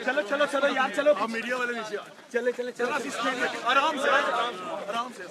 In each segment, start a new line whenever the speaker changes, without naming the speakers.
چلو چلو چلو یار چلو میڈیا والے نیچے چلے چلے چلو آرام سے آرام سے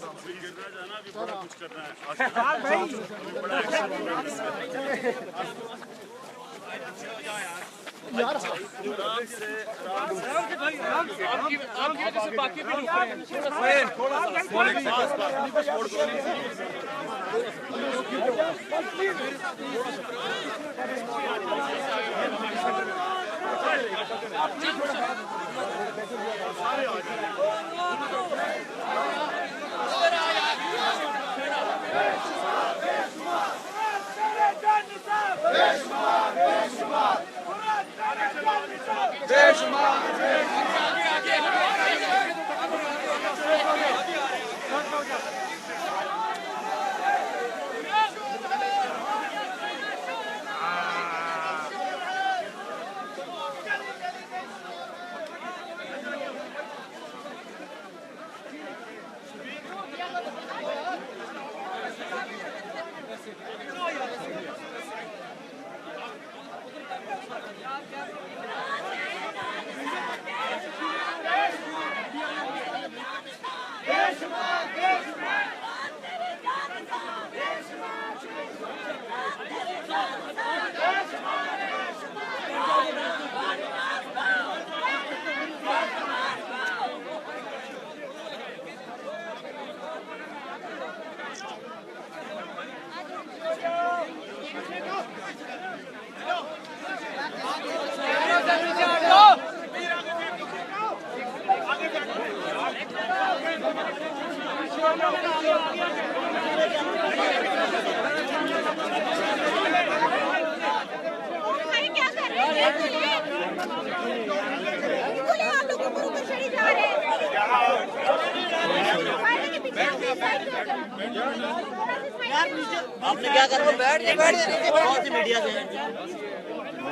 آپ نے کیا کرنا بیٹھ سے میڈیا سے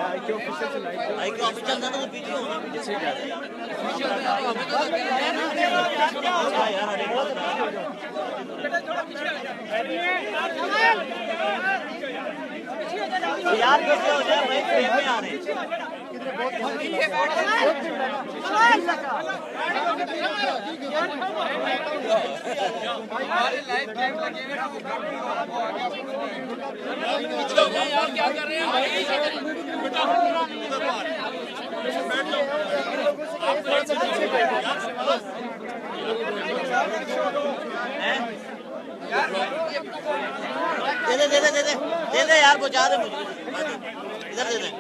آئی کے آفس چلنا تو پیچھے ہونا یار کیسے ہو جائے بھائی فریم میں آ رہے
کیا کر رہے
دے دے یار پہنچا دے مجھے ادھر دے دیں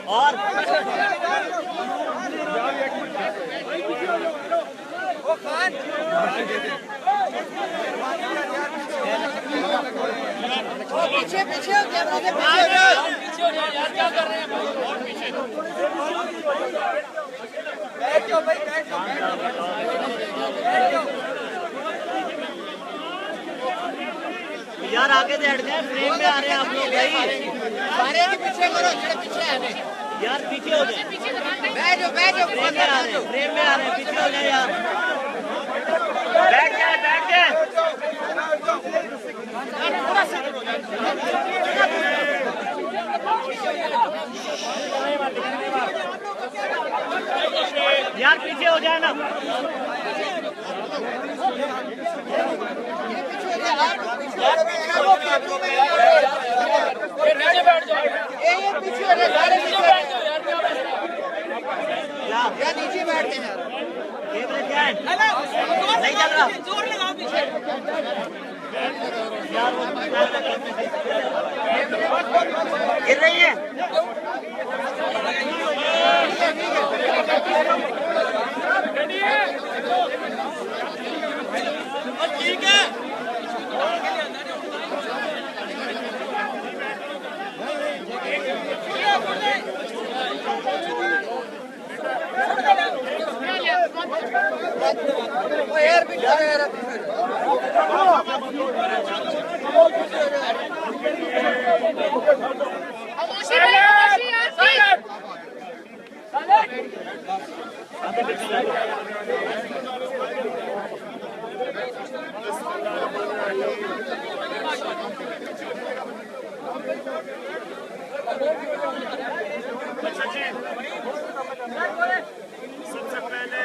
اور
پیچھے پیچھے ہو کیا کر رہے ہیں بیٹھ جاؤ بھائی بیٹھ جاؤ
یار آگے بیٹھ گئے فریم میں آ رہے ہیں آپ لوگ
سارے پیچھے کرو پیچھے آنے
یار پیچھے ہو جائے
بیٹھ جاؤ
فریم میں آ رہے ہیں پیچھے ہو جائے یار بیٹھ گئے یار پیچھے ہو جائے نا
نیچے بیٹھتے ہیں
نہیں چل رہا گر رہی ہے ٹھیک ہے
अच्छा जी, सबसे पहले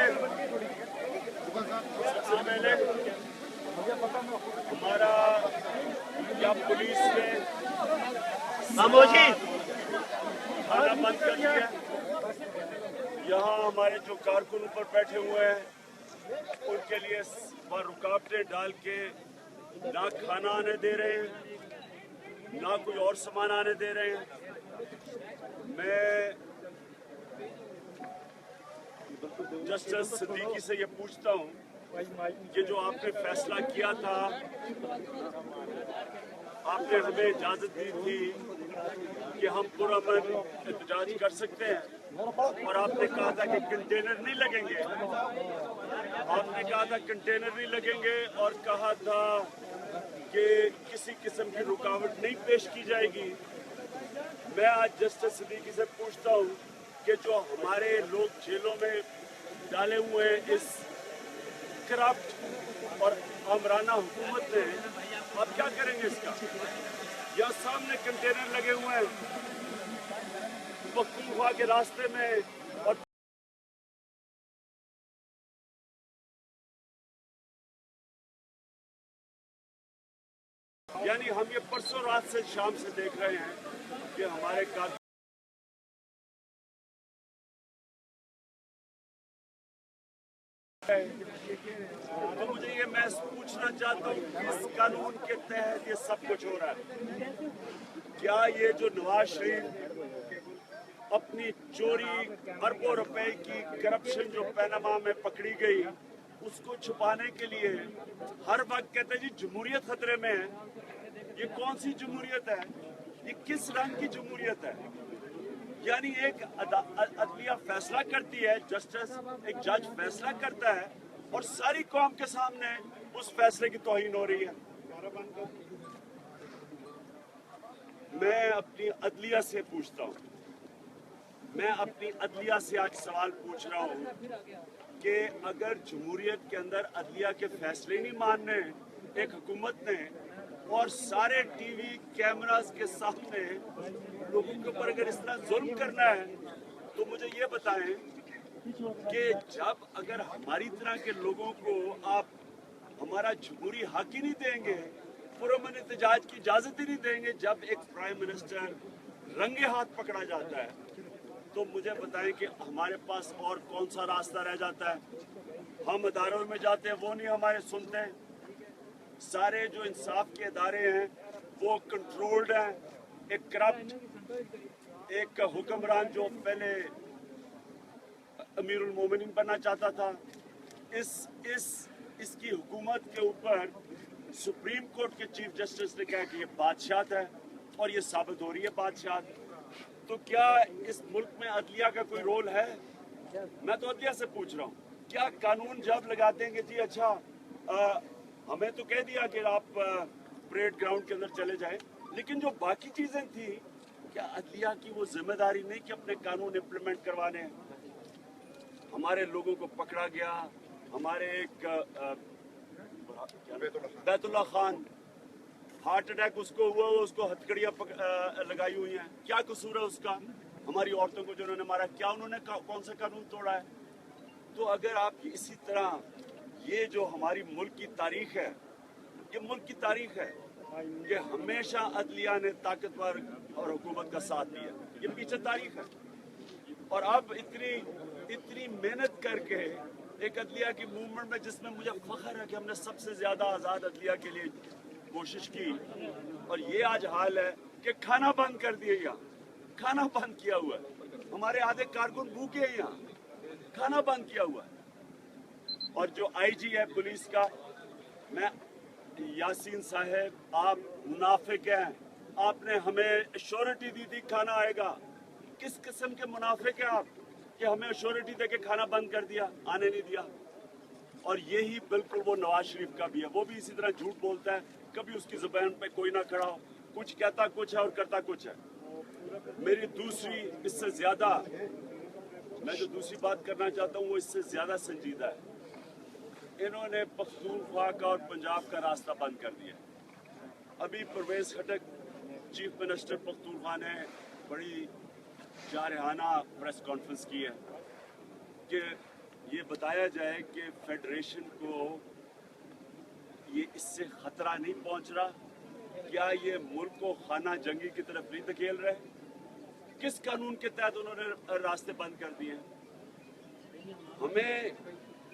हमारा क्या पुलिस ने
खामोशी।
खाना बंद कर दिया। यहाँ हमारे जो कारकुन ऊपर बैठे हुए हैं उनके लिए वह रुकावटें डाल के ना खाना आने दे रहे हैं, ना कोई और सामान आने दे रहे हैं। मैं जस्टिस सिद्दीकी से ये पूछता हूँ कि जो आपने फैसला किया था, आपने हमें इजाजत दी थी कि हम पुरअमन एहतजाज कर सकते हैं, और आपने कहा था कि कंटेनर नहीं लगेंगे, और कहा था कि किसी किस्म की रुकावट नहीं पेश की जाएगी। मैं आज जस्टिस सिद्दीकी से पूछता हूँ कि जो हमारे लोग जेलों में डाले हुए हैं इस करप्ट और आमराना हुकूमत ने, आप क्या करेंगे इसका? या सामने कंटेनर लगे हुए हैं पख्तूनख्वा के रास्ते में, और यानी हम ये परसों रात से शाम से देख रहे हैं कि हमारे कारकुन तो मुझे ये मैं पूछना चाहता हूँ कि इस कानून के तहत ये सब कुछ हो रहा है, क्या ये जो नवाज शरीफ अपनी चोरी अरबों रुपए की करप्शन जो पैनामा में पकड़ी गई उसको छुपाने के लिए हर वक्त कहते हैं जी जमहूरियत खतरे में है? ये कौन सी जमहूरियत है? ये किस रंग की जमहूरियत है? यानी एक अदलिया फैसला करती है, जस्टिस एक जज फैसला करता है और सारी कौम के सामने उस फैसले की तौहीन हो रही है। मैं अपनी अदलिया से पूछता हूँ, मैं अपनी अदलिया से आज सवाल पूछ रहा हूँ कि अगर जमहूरियत के अंदर अदलिया के फैसले नहीं मानने एक हुकूमत ने, और सारे टीवी कैमरास के सामने लोगों के ऊपर अगर इस तरह जुल्म करना है, तो मुझे ये बताएं कि जब अगर हमारी तरह के लोगों को आप हमारा जमहूरी हक ही नहीं देंगे, पुरअमन एहतजाज की इजाजत ही नहीं देंगे, जब एक प्राइम मिनिस्टर रंगे हाथ पकड़ा जाता है, तो मुझे बताएं कि हमारे पास और कौन सा रास्ता रह जाता है? हम अदारों में जाते हैं, वो नहीं हमारे सुनते हैं। सारे जो इंसाफ के अदारे हैं वो कंट्रोल्ड हैं। एक करप्ट एक हुक्मरान जो पहले अमीरुल मोमिनीन बनना चाहता था, इसकी हुकूमत के ऊपर सुप्रीम कोर्ट के चीफ जस्टिस ने कहा कि ये बादशाहत है, और ये साबित हो रही है बादशाहत। तो क्या इस मुल्क में अदलिया का कोई रोल है? मैं तो अदलिया से पूछ रहा हूँ, क्या कानून जब लगा देंगे जी अच्छा हमें तो कह दिया कि आप परेड ग्राउंड के अंदर चले जाएं, लेकिन जो बाकी चीजें थी, क्या अदलिया की वो जिम्मेदारी नहीं कि अपने कानून इम्प्लीमेंट करवाने हैं? हमारे लोगों को पकड़ा गया, हमारे एक बैतुल्ला खान हार्ट अटैक उसको हुआ, उसको हथकड़ियां लगाई हुई हैं, क्या कसूर है उसका? हमारी औरतों को जो उन्होंने मारा, क्या उन्होंने कौन सा कानून तोड़ा है? तो अगर आप इसी तरह ये जो हमारी मुल्क की तारीख है, ये मुल्क की तारीख है कि हमेशा अदलिया ने ताकतवर और हुकूमत का साथ दिया, ये पीछे तारीख है। और अब इतनी मेहनत करके एक अदलिया की मूवमेंट में, जिसमें मुझे फख्र है कि हमने सबसे ज्यादा आज़ाद अदलिया के लिए कोशिश की, और ये आज हाल है कि खाना बंद कर दिए, यहाँ खाना बंद किया हुआ है, हमारे आधे कारकुन भूखे हैं, यहाँ खाना बंद किया हुआ है। और जो आईजी है पुलिस का, मैं यासीन साहब, आप मुनाफिक हैं, आपने हमें श्योरिटी दी थी खाना आएगा, किस किस्म के मुनाफिक हैं आप कि हमें श्योरिटी दे के खाना बंद कर दिया, आने नहीं दिया? और यही बिल्कुल वो नवाज शरीफ का भी है, वो भी इसी तरह झूठ बोलता है, कभी उसकी जुबान पे कोई ना खड़ा हो, कुछ कहता कुछ है और करता कुछ है। मेरी दूसरी इससे ज्यादा, मैं जो दूसरी बात करना चाहता हूँ वो इससे ज्यादा संजीदा है। इन्होंने पख्तूनख्वा का और पंजाब का रास्ता बंद कर दिया। अभी परवेज खटक चीफ मिनिस्टर पख्तूनख्वा ने बड़ी जारहाना प्रेस कॉन्फ्रेंस की है कि ये बताया जाए कि फेडरेशन को ये इससे ख़तरा नहीं पहुंच रहा, क्या ये मुल्क को खाना जंगी की तरफ नहीं धकेल रहे? किस कानून के तहत उन्होंने रास्ते बंद कर दिए?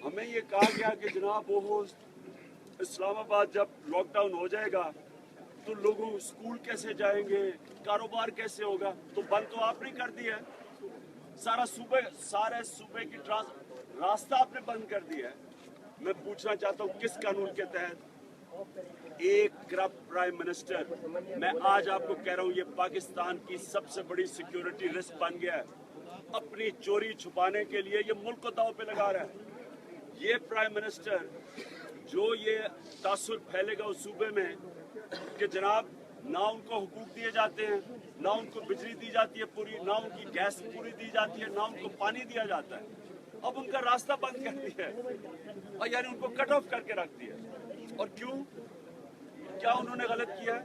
हमें ये कहा गया कि जनाब वो इस्लामाबाद जब लॉकडाउन हो जाएगा तो लोगों स्कूल कैसे जाएंगे, कारोबार कैसे होगा? तो बंद तो आपने कर दिया है, सारे सूबे की रास्ता आपने बंद कर दिया है। मैं पूछना चाहता हूँ किस कानून के तहत एक करप्ट प्राइम मिनिस्टर, मैं आज आपको कह रहा हूँ ये पाकिस्तान की सबसे बड़ी सिक्योरिटी रिस्क बन गया है, अपनी चोरी छुपाने के लिए ये मुल्क को दांव पे लगा रहा है। ये प्राइम मिनिस्टर जो ये तासुर फैलेगा उस सूबे में कि जनाब ना उनको हुकूक दिए जाते हैं, ना उनको बिजली दी जाती है पूरी, ना उनकी गैस पूरी दी जाती है, ना उनको पानी दिया जाता है। अब उनका रास्ता बंद कर दिया है और यानी उनको कट ऑफ करके रख दिया। और क्यों? क्या उन्होंने गलत किया है?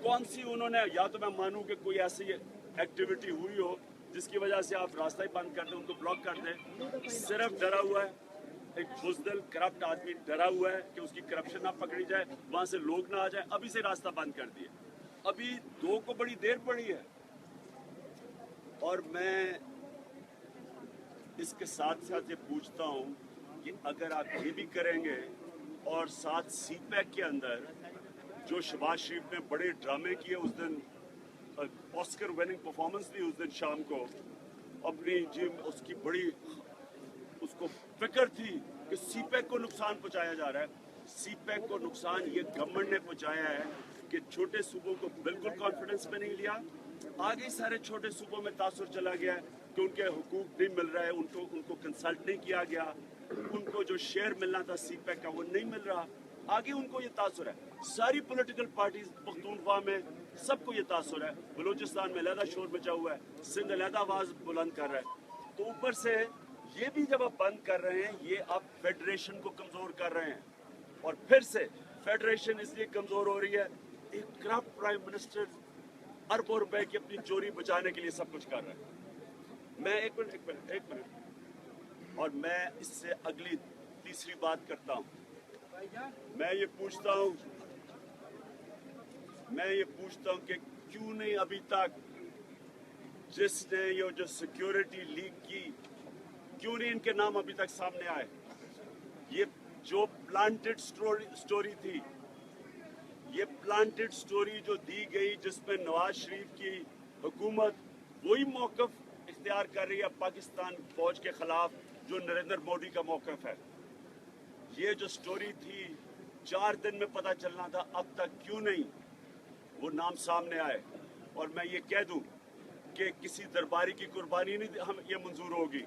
कौन सी उन्होंने, या तो मैं मानूं कि कोई ऐसी एक्टिविटी हुई हो जिसकी वजह से आप रास्ता ही बंद कर दें, उनको ब्लॉक कर दें। सिर्फ डरा हुआ है एक बुज़दिल करप्ट आदमी, डरा हुआ है कि उसकी करप्शन ना पकड़ी जाए, वहां से लोग ना आ जाए, अभी से रास्ता बंद कर दिए। अभी 2 को बड़ी देर पड़ी है। और मैं इसके साथ साथ ये पूछता हूँ कि अगर आप ये भी करेंगे और साथ सीपैक के अंदर जो शहबाज शरीफ ने बड़े ड्रामे किए उस दिन, ऑस्कर विनिंग परफॉर्मेंस दी उस दिन शाम को, अपनी जिम उसकी बड़ी उसको फिक्र थी कि सीपैक को नुकसान पहुंचाया जा रहा है। सीपैक को नुकसान ये गवर्नमेंट ने पहुंचाया है कि छोटे सूबों को बिल्कुल कॉन्फिडेंस में नहीं लिया, आगे सारे छोटे सूबों में तासुर चला गया है कि उनके हुकूक नहीं मिल रहा है, उनको कंसल्ट नहीं किया गया, उनको जो शेयर मिलना था सीपैक का वो नहीं मिल रहा, आगे उनको ये तासुर है। सारी पॉलिटिकल पार्टीज पख्तूनख्वा में सबको ये तासुर है। बलूचिस्तान में अलहदा शोर मचा हुआ है, सिंध अलहदा आवाज बुलंद कर रहा है। तो ऊपर से ये भी जब आप बंद कर रहे हैं, ये आप फेडरेशन को कमजोर कर रहे हैं। और फिर से फेडरेशन इसलिए कमजोर हो रही है, एक करप्ट प्राइम मिनिस्टर अरबों रुपए की अपनी चोरी बचाने के लिए सब कुछ कर रहा है। मैं एक मिनट और मैं इससे अगली तीसरी बात करता हूं। मैं ये पूछता हूं कि क्यों नहीं अभी तक जिसने ये जो सिक्योरिटी लीक की, क्यों नहीं इनके नाम अभी तक सामने आए? ये जो प्लांटेड स्टोरी थी, ये प्लांटेड स्टोरी जो दी गई जिसमें नवाज शरीफ की हुकूमत वही मौक़िफ़ इख्तियार कर रही है पाकिस्तान फौज के खिलाफ जो नरेंद्र मोदी का मौक़िफ़ है। ये जो स्टोरी थी 4 दिन में पता चलना था, अब तक क्यों नहीं वो नाम सामने आए? और मैं ये कह दूं कि किसी दरबारी की कुर्बानी नहीं हम ये मंजूर होगी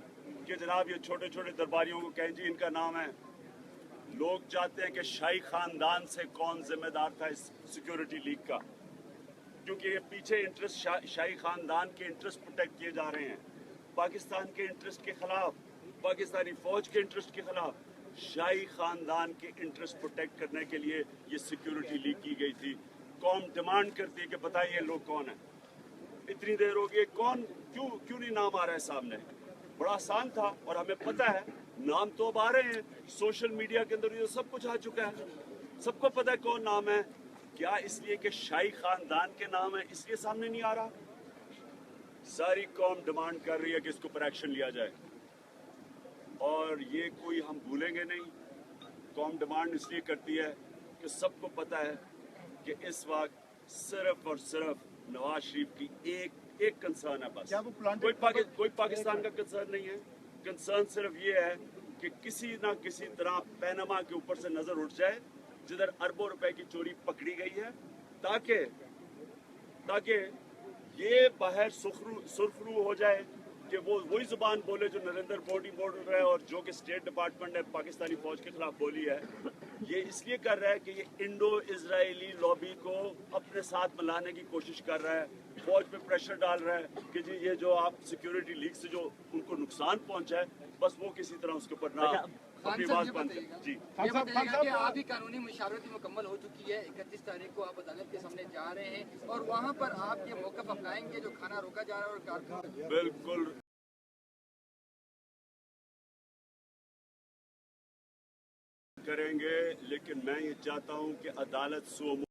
कि जनाब ये छोटे छोटे दरबारियों को कहें जी इनका नाम है। लोग चाहते हैं कि शाही खानदान से कौन जिम्मेदार था इस सिक्योरिटी लीक का, क्योंकि ये पीछे इंटरेस्ट शाही खानदान के इंटरेस्ट प्रोटेक्ट किए जा रहे हैं, पाकिस्तान के इंटरेस्ट के खिलाफ, पाकिस्तानी फौज के इंटरेस्ट के खिलाफ। शाही खानदान के इंटरेस्ट प्रोटेक्ट करने के लिए ये सिक्योरिटी लीक की गई थी। कौम डिमांड करती है कि बताइए लोग कौन है, इतनी देर हो गई, कौन क्यों नहीं नाम आ रहा है सामने? बड़ा आसान था और हमें पता है नाम तो अब आ रहे हैं, सोशल मीडिया के अंदर ये सब कुछ आ चुका है, सबको पता है कौन नाम है। क्या इसलिए कि शाही खानदान के नाम है इसलिए सामने नहीं आ रहा? सारी कौम डिमांड कर रही है कि इसके ऊपर एक्शन लिया जाए और ये कोई हम भूलेंगे नहीं। कौम डिमांड इसलिए करती है कि सबको पता है कि इस वक्त सिर्फ और सिर्फ नवाज शरीफ की एक कंसर्न है बस। कोई पाकिस्तान का कंसर्न नहीं है। कंसर्न सिर्फ ये है कि किसी ना किसी तरह पैनामा के ऊपर से नजर उठ जाए जिधर अरबों रुपए की चोरी पकड़ी गई है, ताकि ये बाहर सुरखरू हो जाए कि वो वही जुबान बोले जो नरेंद्र मोदी बोल रहा है और जो कि स्टेट डिपार्टमेंट ने पाकिस्तानी फौज के खिलाफ बोली है। ये इसलिए कर रहा है कि ये इंडो इजरायली लॉबी को अपने साथ मिलाने की कोशिश कर रहा है, फौज पे प्रेशर डाल रहा है कि जी ये जो आप सिक्योरिटी लीक से जो उनको नुकसान पहुंचा है बस वो किसी तरह उसके ऊपर ना अपनी आवाज बंद कर। जी
ये बताइएगा कि आपकी कानूनी मुशावरत मुकम्मल हो चुकी है, 31 तारीख को आप अदालत के सामने जा रहे हैं और वहाँ पर आप ये मौक़िफ़ अपनाएंगे जो खाना रोका जा रहा है और कारकुन
बिल्कुल करेंगे, लेकिन मैं ये चाहता हूं कि अदालत सुमो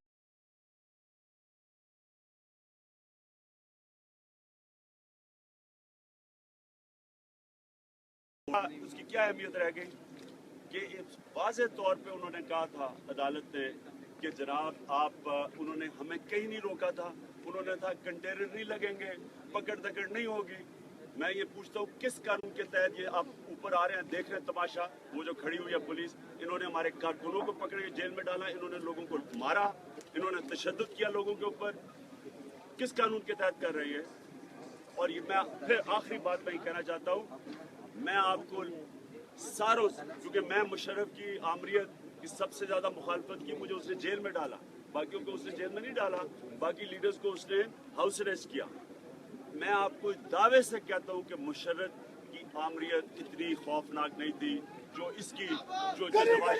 उसकी क्या अहमियत रह गई कि वाज़ेह तौर पे उन्होंने कहा था अदालत ने कि जनाब आप उन्होंने हमें कहीं नहीं रोका था, उन्होंने था कंटेनर नहीं लगेंगे, पकड़ दकड़ नहीं होगी। मैं ये पूछता हूँ किस कानून के तहत ये आप ऊपर आ रहे हैं, देख रहे हैं तमाशा, वो जो खड़ी हुई है पुलिस, इन्होंने हमारे कारकुनों को पकड़ के जेल में डाला, इन्होंने लोगों को मारा, इन्होंने तशद्दुद किया लोगों के ऊपर, किस कानून के तहत कर रही है? और ये मैं फिर आखिरी बात मैं कहना चाहता हूँ, मैं आपको सारों क्योंकि मैं मुशर्रफ की आमरीत की सबसे ज्यादा मुखालफत की, मुझे उसने जेल में डाला, बाकियों को उसने जेल में नहीं डाला, बाकी लीडर्स को उसने हाउस अरेस्ट किया। मैं आपको दावे से कहता हूं कि मुशर्रफ की आमरीत इतनी खौफनाक नहीं थी जो इसकी जो नवाज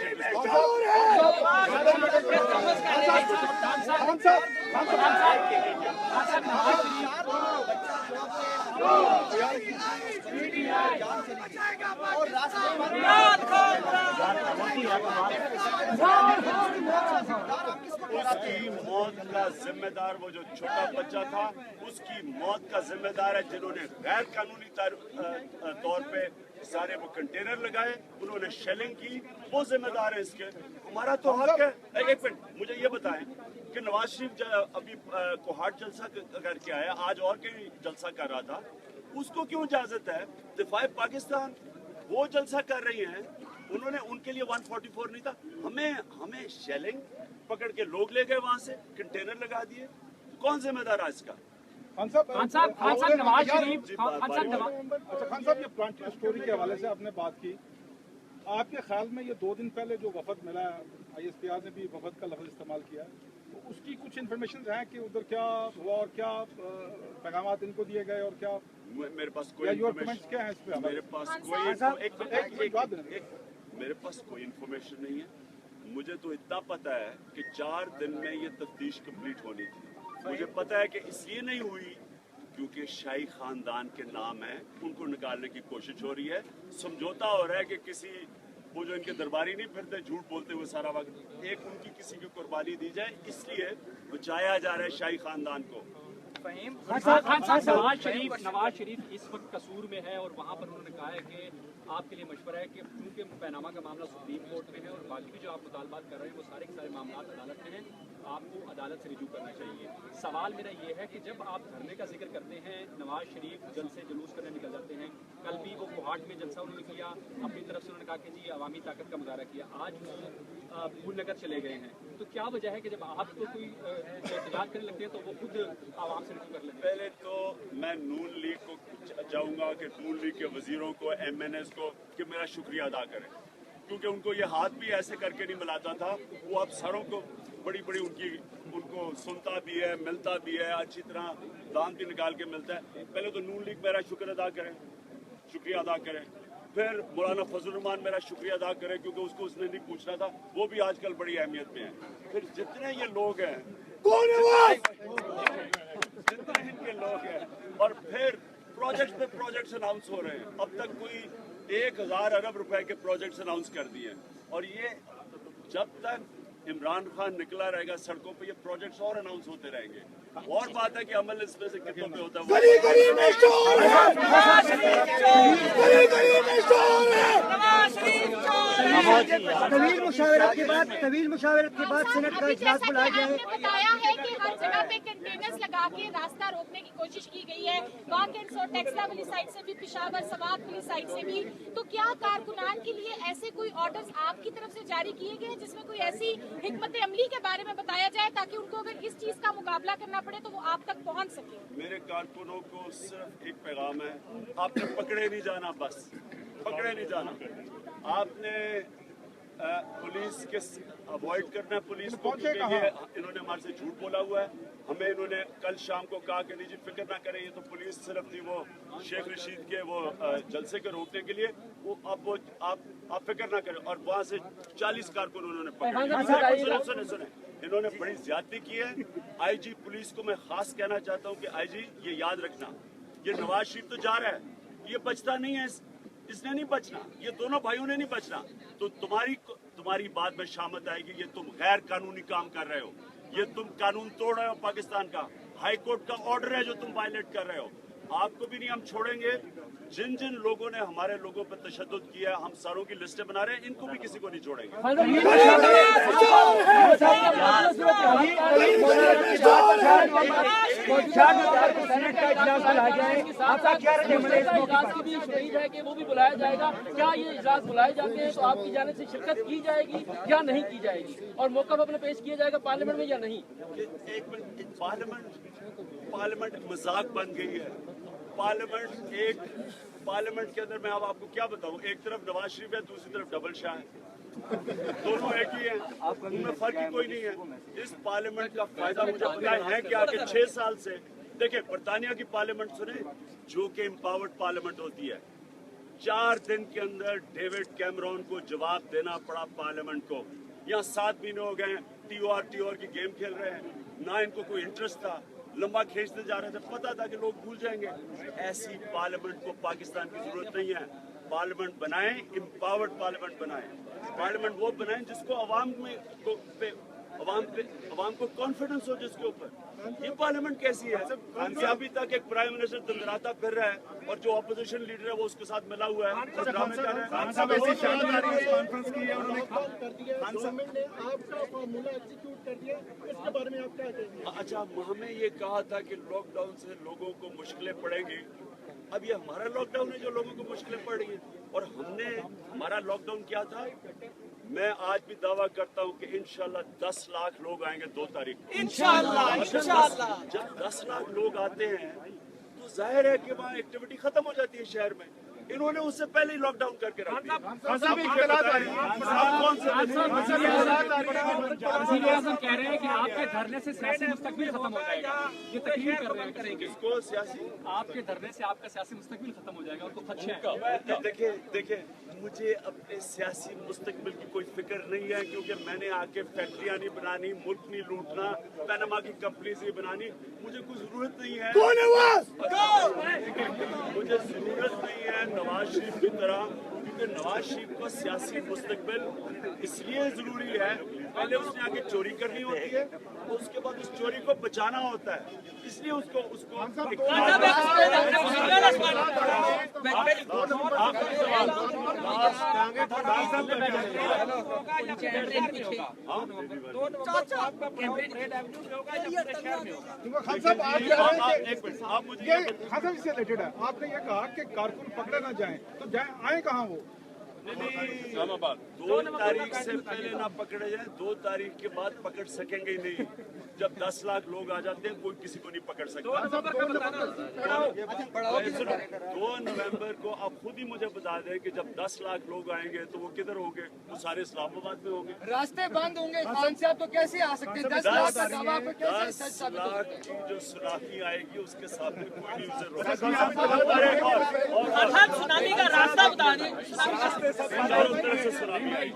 उसकी मौत का जिम्मेदार वो जो छोटा बच्चा था, उसकी मौत का जिम्मेदार है जिन्होंने गैर कानूनी तौर पे सारे वो कंटेनर लगाए, उन्होंने शेलिंग की, वो जिम्मेदार है इसके। हमारा तो हक है। एक मिनट मुझे ये बताएं कि नवाज शरीफ अभी कोहाट जलसा करके आया, आज और कहीं जलसा कर रहा था, उसको क्यों इजाजत है? दिफाए पाकिस्तान वो जलसा कर रही हैं, उन्होंने उनके लिए 144 नहीं था, हमें शेलिंग पकड़ के लोग ले गए, वहां से कंटेनर लगा दिए, कौन जिम्मेदार है इसका?
खान साहब नवाज शरीफ खान साहब ये प्लांटिंग स्टोरी के हवाले से आपने बात की, आपके ख्याल में ये 2 दिन पहले जो वफद मिला, ISPR ने भी वफद का लफ्ज इस्तेमाल किया, तो उसकी कुछ इन्फॉर्मेशन है कि उधर क्या हुआ और क्या पैगामात इनको दिए गए और क्या
मेरे पास कोई इन्फॉर्मेशन
क्या है इस पे?
मेरे पास कोई इन्फॉर्मेशन नहीं है। मुझे तो इतना पता है कि 4 दिन में ये तफ्तीश कंप्लीट होनी थी। मुझे पता है कि इसलिए नहीं हुई क्योंकि शाही खानदान के नाम है, उनको निकालने की कोशिश हो रही है, समझौता हो रहा है कि किसी वो जो इनके दरबारी नहीं फिरते झूठ बोलते हुए सारा वक्त, एक उनकी किसी की कुर्बानी दी जाए, इसलिए बचाया जा रहा है शाही खानदान को।
नवाज शरीफ इस वक्त कसूर में है और वहाँ पर उन्होंने कहा है कि आपके लिए मशवरा है कि क्योंकि पैनामा का मामला सुप्रीम कोर्ट में है और बाकी भी जो आप मुतालबात कर रहे हैं वो सारे के सारे मामला अदालत में हैं, आपको अदालत से रिजू करना चाहिए। सवाल मेरा ये है कि जब आप धरने का जिक्र करते हैं, नवाज शरीफ जल्द से जुलूस करने निकल जाते हैं, कल भी वो कोहाट में जलसा उन्होंने किया, अपनी तरफ से उन्होंने कहा कि जी अवामी ताकत का मुजाहरा किया, आज वो फूलनगर चले गए हैं, तो क्या वजह है कि जब आप तो कोई एहतजाज करने लगते हैं तो वो खुद आवाम से रिजू कर लेते हैं?
पहले तो मैं नून लीग को चाहूंगा कि नून लीग के वजीरों को, MNS को कि मेरा शुक्रिया अदा करें, क्योंकि उनको ये हाथ भी ऐसे करके नहीं मिलाता था, वो अब सरों को बड़ी बड़ी उनको सुनता भी है, मिलता भी है, अच्छी तरह दान भी निकाल के मिलता है। पहले तो नून लीग मेरा शुक्रिया अदा करें, फिर मौलाना फजल रहमान मेरा शुक्रिया अदा करें क्योंकि उसको उसने नहीं पूछना था, वो भी आजकल बड़ी अहमियत में है। फिर जितने ये लोग हैं, जितने इनके लोग हैं, और फिर प्रोजेक्ट पे प्रोजेक्ट्स अनाउंस हो रहे हैं, अब तक कोई 1000 अरब रुपए के प्रोजेक्ट्स अनाउंस कर दिए, और ये जब तक इमरान खान निकला रहेगा सड़कों पे, ये प्रोजेक्ट्स और अनाउंस होते रहेंगे। और बात है कि अमल इसमें से कितनों पे होता है,
तवील मुशावरत के बाद सेनेट का इजलास बुलाया गया है।
बताया है कि हर जगह पे कंटेनर्स लगा के रास्ता रोकने की कोशिश की गई है, वाकेंस और टेक्सला वाली साइड से भी, पिशावर समात वाली साइड से भी, तो क्या कारकुनान के लिए ऐसे कोई ऑर्डर्स आपकी तरफ से जारी किए गए हैं जिसमें कोई ऐसी हिकमत अमली के बारे में बताया जाए ताकि उनको अगर इस चीज का मुकाबला करना पड़े तो वो आप तक पहुंच सके? मेरे कारकुनों को सिर्फ एक पैगाम है, आपने पकड़े नहीं जाना, बस पकड़े नहीं जाना, आपने
पुलिस के अवॉइड करना है पुलिस को, क्योंकि ये इन्होंने हमारे से झूठ बोला हुआ है। हमें इन्होंने कल शाम को कहा कि नहीं जी फिक्र ना करें, ये तो पुलिस सिर्फ थी वो शेख रशीद के वो जलसे को रोकने के लिए, वो अब वो आप फिक्र ना करें। और वहाँ से 40 कारकुन उन्होंने पकड़े। सुने इन्होंने बड़ी ज्यादती की है। आईजी पुलिस को मैं खास कहना चाहता हूँ कि आईजी ये याद रखना, ये नवाज शरीफ तो जा रहा है, ये बचता नहीं है, इसने नहीं बचना, ये दोनों भाइयों ने नहीं बचना। तो तुम्हारी बात में शामत आएगी, ये तुम गैर कानूनी काम कर रहे हो, ये तुम कानून तोड़ रहे हो। पाकिस्तान का हाई कोर्ट का ऑर्डर है जो तुम वायलेट कर रहे हो। आपको भी नहीं हम छोड़ेंगे। जिन जिन लोगों ने हमारे लोगों पर तशद्दुद किया, हम सारों की लिस्टें बना रहे हैं, इनको भी किसी को नहीं छोड़ेंगे।
शहीद है कि वो भी बुलाया जाएगा, क्या ये इजलास बुलाए जाते हैं तो आपकी जाने से शिरकत की जाएगी या नहीं की जाएगी, और मौका अपने पेश किया जाएगा पार्लियामेंट में या नहीं?
एक मिनट, पार्लियामेंट मजाक बन गई है। पार्लियामेंट के अंदर मैं अब आपको क्या बताऊं, एक तरफ नवाज शरीफ है, दूसरी तरफ डबल शाह है, दोनों एक ही हैं, उनमें फर्क ही कोई नहीं है। इस पार्लियामेंट का फायदा मुझे पता है कि आगे 6 साल से देखिए, बरतानिया की पार्लियामेंट सुने, जो कि एम्पावर्ड पार्लियामेंट होती है, 4 दिन के अंदर डेविड कैमरॉन को जवाब देना पड़ा पार्लियामेंट को। यहाँ 7 महीने हो गए, टीओआर की गेम खेल रहे हैं, ना इनको कोई इंटरेस्ट था, लंबा खींचते जा रहे थे, पता था कि लोग भूल जाएंगे। ऐसी पार्लियामेंट को पाकिस्तान की जरूरत नहीं है। पार्लियामेंट बनाएं, एम्पावर्ड पार्लियामेंट बनाएं, पार्लियामेंट वो बनाएं जिसको अवाम को कॉन्फिडेंस हो, जिसके ऊपर। ये पार्लियामेंट कैसी है कि अभी तक एक प्राइम मिनिस्टर दंदराता फिर रहा है और जो अपोजिशन लीडर है वो उसके साथ मिला हुआ है। अच्छा, हमें ये कहा था कि लॉकडाउन से लोगों को मुश्किलें पड़ेंगी। अब ये हमारा लॉकडाउन है जो लोगों को मुश्किलें पड़ रही है, और हमारा लॉकडाउन क्या था? मैं आज भी दावा करता हूं कि इंशाल्लाह 10 लाख लोग आएंगे 2 तारीख को। इंशाल्लाह। जब 10 लाख लोग आते हैं तो जाहिर है कि वहाँ एक्टिविटी खत्म हो जाती है शहर में। इन्होंने उससे पहले ही लॉकडाउन करके रख दिया।
कह रहे हैं कि आपके धरने से सियासी मुस्तकबिल खत्म हो जाएगा, ये तकलीफ कर रहे हैं।
किसको सियासी?
आपके धरने से आपका सियासी मुस्तकबिल खत्म हो जाएगा, उनको खदशा है।
देखिए मुझे अपने सियासी मुस्तकबिल की कोई फिक्र नहीं है, क्योंकि मैंने आके फैक्ट्रियां नहीं बनानी, मुल्क नहीं लूटना, पैनामा की कंपनी नहीं बनानी, मुझे कोई जरूरत नहीं है। मुझे जरूरत नहीं है नवाज शरीफ की तरह, क्योंकि नवाज शरीफ का सियासी मुस्तकबिल इसलिए जरूरी है, पहले उसने आगे चोरी करनी होती है, उसके बाद उस चोरी को बचाना होता है, इसलिए उसको
आप मुझे इससे रिलेटेड है, आपने ये कहा कि कारकुन पकड़े ना जाएं, तो आए कहाँ वो?
2 तारीख से पहले ना पकड़े जाए, 2 तारीख के बाद पकड़ सकेंगे ही नहीं। जब 10 लाख लोग आ जाते हैं कोई किसी को नहीं पकड़ सकता। 2 नवंबर को आप खुद ही मुझे बता दें कि जब 10 लाख लोग आएंगे तो वो किधर होंगे? वो सारे इस्लामाबाद में होंगे।
रास्ते बंद होंगे, खान साहब तो कैसे आ सकते हैं? 10 लाख का दावा पे कैसे सच
10
साबित हो
लाख
सकता है?
की जो सुराखी आएगी उसके सामने कोई नहीं उसे रोक
सुनामी का रास्ता बता दें।
चारों तरफ से सुराखी आएगी।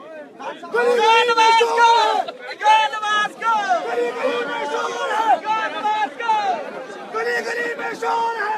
गली में शोर है।